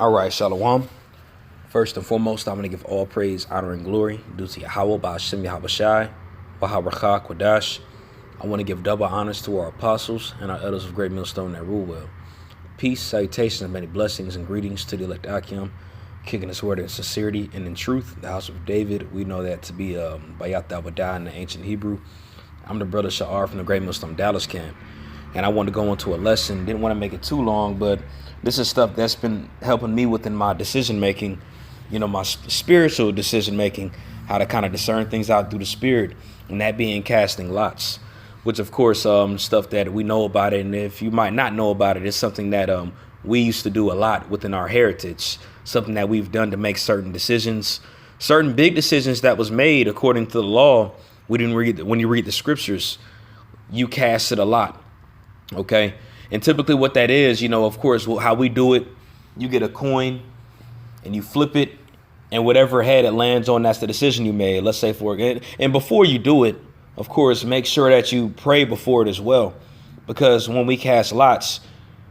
All right, Shalom. First and foremost, I'm going to give all praise, honor, and glory due to Yahweh, Ba'ashem Yahabashai, Wahabracha, Kodash. I want to give double honors to our apostles and our elders of Great Millstone that rule well. Peace, salutations, and many blessings and greetings to the elect Akim, kicking this word in sincerity and in truth. The house of David, we know that to be Bayat al-Wadah in the ancient Hebrew. I'm the brother Sha'ar from the Great Millstone Dallas camp. And I want to go into a lesson. Didn't want to make it too long, but this is stuff that's been helping me within my decision making, my spiritual decision making, how to kind of discern things out through the spirit, and that being casting lots, which of course, stuff that we know about it. And if you might not know about it, it's something that we used to do a lot within our heritage, something that we've done to make certain decisions, certain big decisions that was made according to the law. We didn't read, when you read the scriptures, you cast it a lot. Okay. And typically what that is, of course, how we do it, you get a coin and you flip it, and whatever head it lands on, that's the decision you made. Let's say for it. And before you do it, of course, make sure that you pray before it as well, because when we cast lots,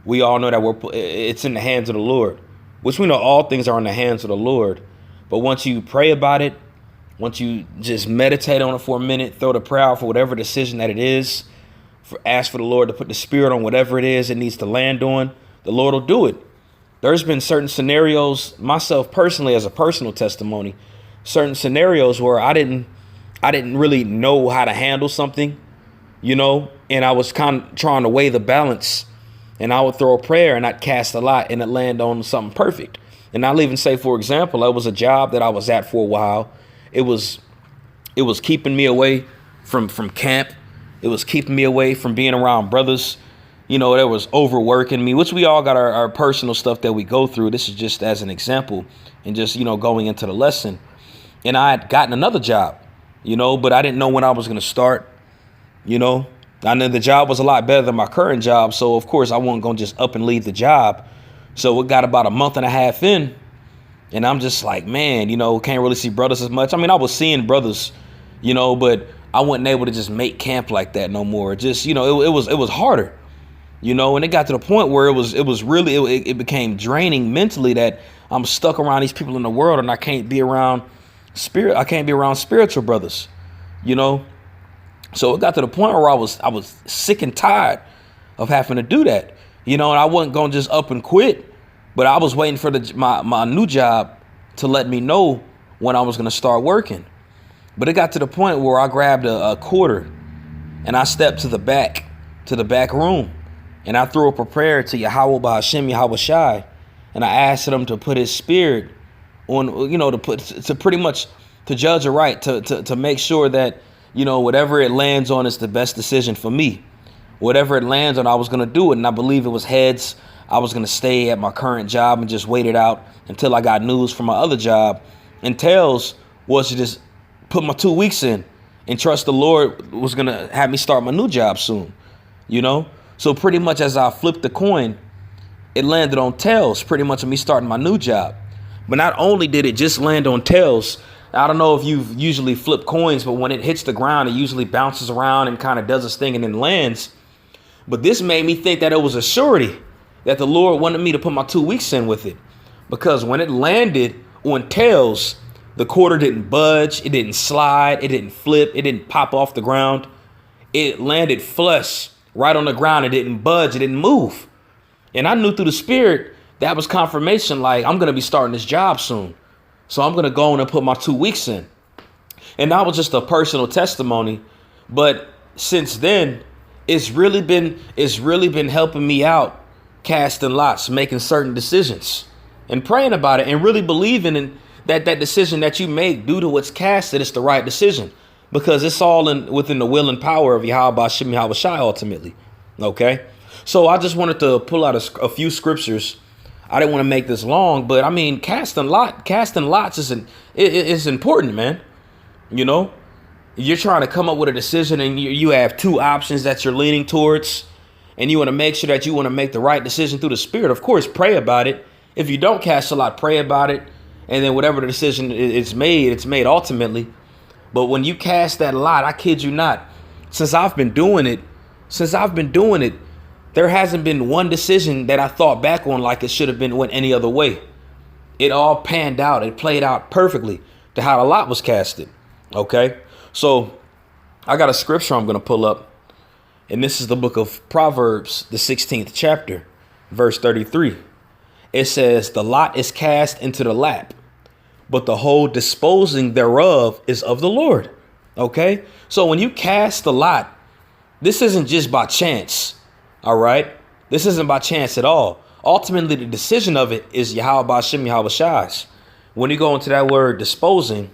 we all know that it's in the hands of the Lord, which we know all things are in the hands of the Lord. But once you pray about it, once you just meditate on it for a minute, throw the prayer out for whatever decision that it is, ask for the Lord to put the spirit on whatever it is it needs to land on, the Lord will do it. There's been certain scenarios, myself personally, as a personal testimony, certain scenarios where I didn't really know how to handle something, and I was kind of trying to weigh the balance, and I would throw a prayer and I'd cast a lot and it land on something perfect. And I'll even say, for example, it was a job that I was at for a while. It was keeping me away from camp. It was keeping me away from being around brothers, that was overworking me, which we all got our personal stuff that we go through. This is just as an example and just, going into the lesson. And I had gotten another job, but I didn't know when I was going to start, I knew the job was a lot better than my current job. So, of course, I wasn't going to just up and leave the job. So it got about a month and a half in, and I'm just like, man, can't really see brothers as much. I mean, I was seeing brothers, but I wasn't able to just make camp like that no more. Just, it was harder, and it got to the point where it became draining mentally, that I'm stuck around these people in the world and I can't be around spiritual brothers, So it got to the point where I was sick and tired of having to do that, and I wasn't going to just up and quit, but I was waiting for my new job to let me know when I was going to start working. But it got to the point where I grabbed a quarter and I stepped to the back room, and I threw up a prayer to Yahweh Ba'ashem Yahabashai, and I asked him to put his spirit on, to pretty much to judge it right, to make sure that, whatever it lands on is the best decision for me. Whatever it lands on, I was going to do it. And I believe it was heads. I was going to stay at my current job and just wait it out until I got news from my other job. And tails was to just put my 2 weeks in and trust the Lord was going to have me start my new job soon, So pretty much as I flipped the coin, it landed on tails, pretty much of me starting my new job. But not only did it just land on tails, I don't know if you've usually flipped coins, but when it hits the ground, it usually bounces around and kind of does its thing and then lands. But this made me think that it was a surety that the Lord wanted me to put my 2 weeks in with it, because when it landed on tails, the quarter didn't budge, it didn't slide, it didn't flip, it didn't pop off the ground. It landed flush right on the ground. It didn't budge, it didn't move. And I knew through the spirit that was confirmation, like, I'm going to be starting this job soon. So I'm going to go in and put my 2 weeks in. And that was just a personal testimony. But since then, it's really been helping me out, casting lots, making certain decisions and praying about it and really believing in that decision that you make due to what's casted is the right decision, because it's all within the will and power of Yahweh Ba'ashem Yahabashai ultimately. Okay. So I just wanted to pull out a few scriptures. I didn't want to make this long, but I mean, casting lots is important, man. You're trying to come up with a decision and you have two options that you're leaning towards, and you want to make sure that you want to make the right decision through the spirit. Of course, pray about it. If you don't cast a lot, pray about it. And then whatever the decision it's made ultimately. But when you cast that lot, I kid you not, since I've been doing it, there hasn't been one decision that I thought back on like it should have been went any other way. it all panned out. It played out perfectly to how the lot was casted. Okay, so I got a scripture I'm going to pull up, and this is the book of Proverbs, the 16th chapter, verse 33. It says, the lot is cast into the lap, but the whole disposing thereof is of the Lord. Okay, so when you cast the lot, this isn't just by chance. All right, this isn't by chance at all. Ultimately, the decision of it is Yahweh Ba'Shem Yahweh Shai's. When you go into that word disposing,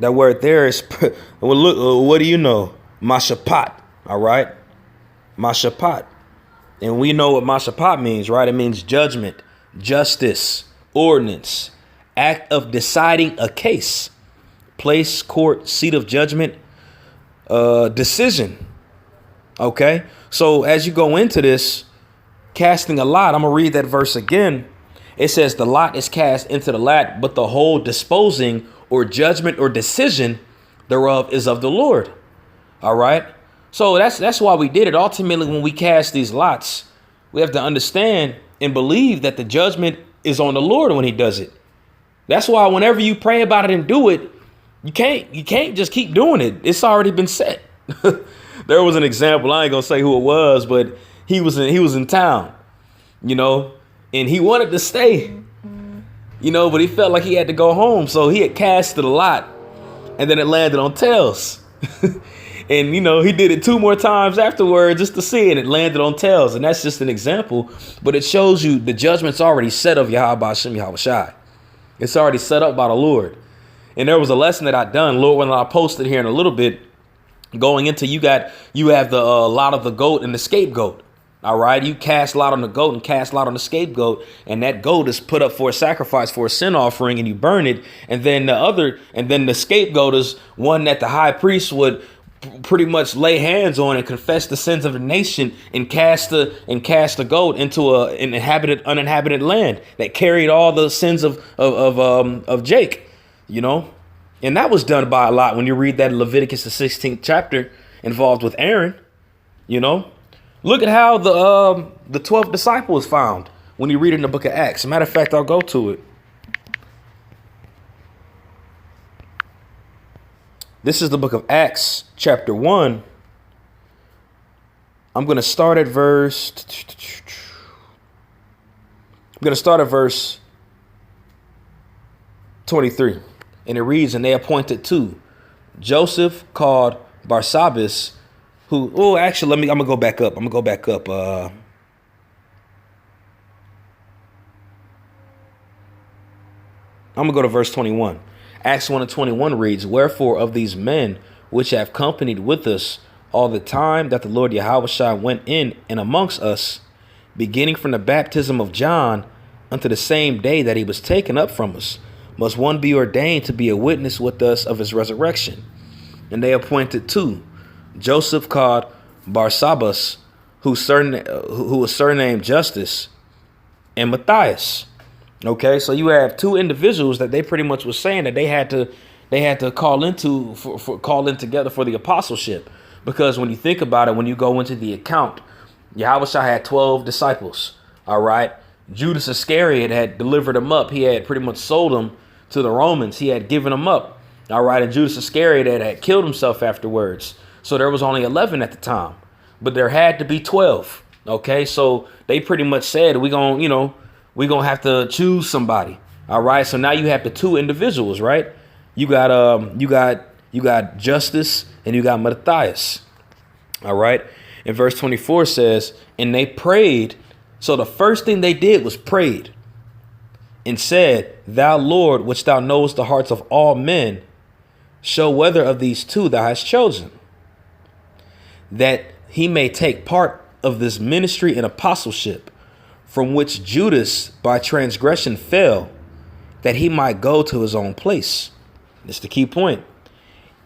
that word there is, well, look, what do you know? Mashapat. All right, Mashapat. And we know what Mashapat means, right? It means judgment, justice, ordinance, act of deciding a case, place, court, seat of judgment, decision. Okay, so as you go into this, casting a lot, I'm going to read that verse again. It says the lot is cast into the lap, but the whole disposing or judgment or decision thereof is of the Lord. All right. So that's why we did it. Ultimately, when we cast these lots, we have to understand and believe that the judgment is on the Lord when he does it. That's why whenever you pray about it and do it, you can't just keep doing it. It's already been set. There was an example. I ain't going to say who it was, but he was in town, and he wanted to stay, but he felt like he had to go home. So he had casted a lot, and then it landed on tails. And, he did it 2 more times afterwards just to see it. And it landed on tails. And that's just an example. But it shows you the judgment's already set of Yahweh Ba'Shem Yahweh Shai. It's already set up by the Lord. And there was a lesson that I done, Lord, when I posted here in a little bit, going into you have the lot of the goat and the scapegoat. All right. You cast lot on the goat and cast lot on the scapegoat. And that goat is put up for a sacrifice, for a sin offering, and you burn it. And then the scapegoat is one that the high priest would pretty much lay hands on and confess the sins of the nation and cast the goat into an uninhabited land that carried all the sins of Jake, and that was done by a lot. When you read that Leviticus, the 16th chapter, involved with Aaron, look at how the 12th disciple is found when you read it in the book of Acts. As a matter of fact, I'll go to it. This is the book of Acts, chapter 1. I'm going to start at verse 23. And it reads, and they appointed 2, Joseph called Barsabbas, I'm going to go back up. I'm going to go to verse 21. Acts 1:21 reads, wherefore of these men which have companied with us all the time that the Lord Yahweh went in and amongst us, beginning from the baptism of John unto the same day that he was taken up from us, must one be ordained to be a witness with us of his resurrection. And they appointed 2, Joseph called Barsabbas, who was surnamed Justus, and Matthias. Okay, so you have 2 individuals that they pretty much was saying that they had to call in together for the apostleship. Because when you think about it, when you go into the account, Yahweh had 12 disciples. All right. Judas Iscariot had delivered them up. He had pretty much sold them to the Romans. He had given them up. All right. And Judas Iscariot had killed himself afterwards. So there was only 11 at the time, but there had to be 12. OK, so they pretty much said we're going to have to choose somebody. All right. So now you have the 2 individuals. Right. You got Justus and you got Matthias. All right. And verse 24 says, and they prayed. So the first thing they did was prayed and said, thou Lord, which thou knowest the hearts of all men, show whether of these 2 thou hast chosen, that he may take part of this ministry and apostleship, from which Judas by transgression fell, that he might go to his own place. That's the key point.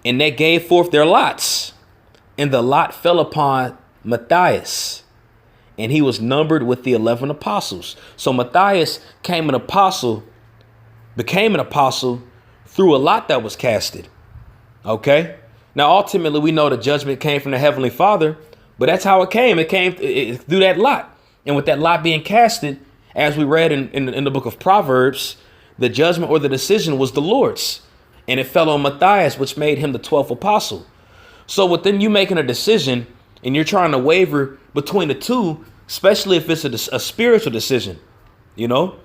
And they gave forth their lots, and the lot fell upon Matthias, and he was numbered with the 11 apostles. So Matthias became an apostle through a lot that was casted. Okay. Now, ultimately, we know the judgment came from the Heavenly Father, but that's how it came. It came through that lot. And with that lot being casted, As we read in the book of Proverbs, the judgment or the decision was the Lord's, and it fell on Matthias, which made him the 12th apostle. So within you making a decision and you're trying to waver between the two, especially if it's a spiritual decision, you know,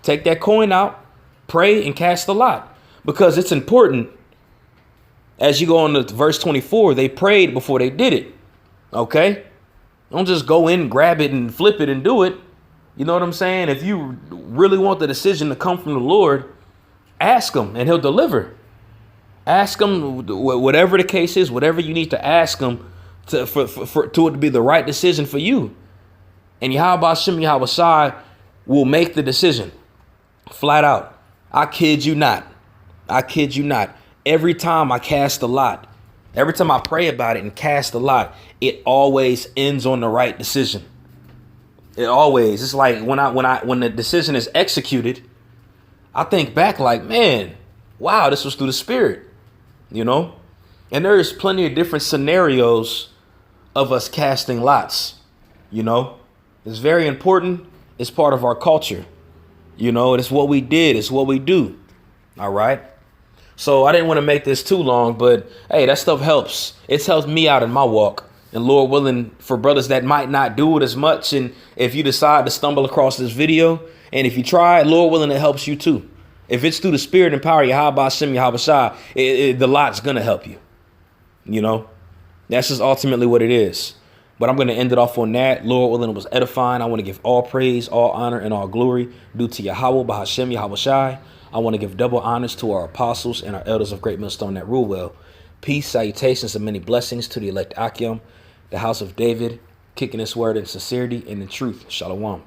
take that coin out, pray, and cast the lot, because it's important. As you go on to verse 24, they prayed before they did it. OK, don't just go in, grab it and flip it and do it. You know what I'm saying? If you really want the decision to come from the Lord, ask him and he'll deliver. Ask him whatever the case is, whatever you need to ask him for it to be the right decision for you. And Yahweh Shem Yahweh Shai will make the decision flat out. I kid you not. I kid you not. Every time I cast a lot, every time I pray about it and cast a lot, it always ends on the right decision. It always. It's like when the decision is executed, I think back like, man, wow, this was through the Spirit, you know. And there's plenty of different scenarios of us casting lots, you know. It's very important. It's part of our culture, you know. It's what we did. It's what we do. All right. So I didn't want to make this too long, but hey, that stuff helps. It's helped me out in my walk. And Lord willing, for brothers that might not do it as much, and if you decide to stumble across this video, and if you try it, Lord willing, it helps you too. If it's through the Spirit and power, Yahweh Shem Yahweh Shai, the lot's going to help you. You know, that's just ultimately what it is. But I'm going to end it off on that. Lord willing, it was edifying. I want to give all praise, all honor, and all glory due to Yahweh Bahashem Yahweh Shai. I want to give double honors to our apostles and our elders of Great Millstone that rule well. Peace, salutations, and many blessings to the elect Akim, the house of David, kicking this word in sincerity and in truth. Shalom.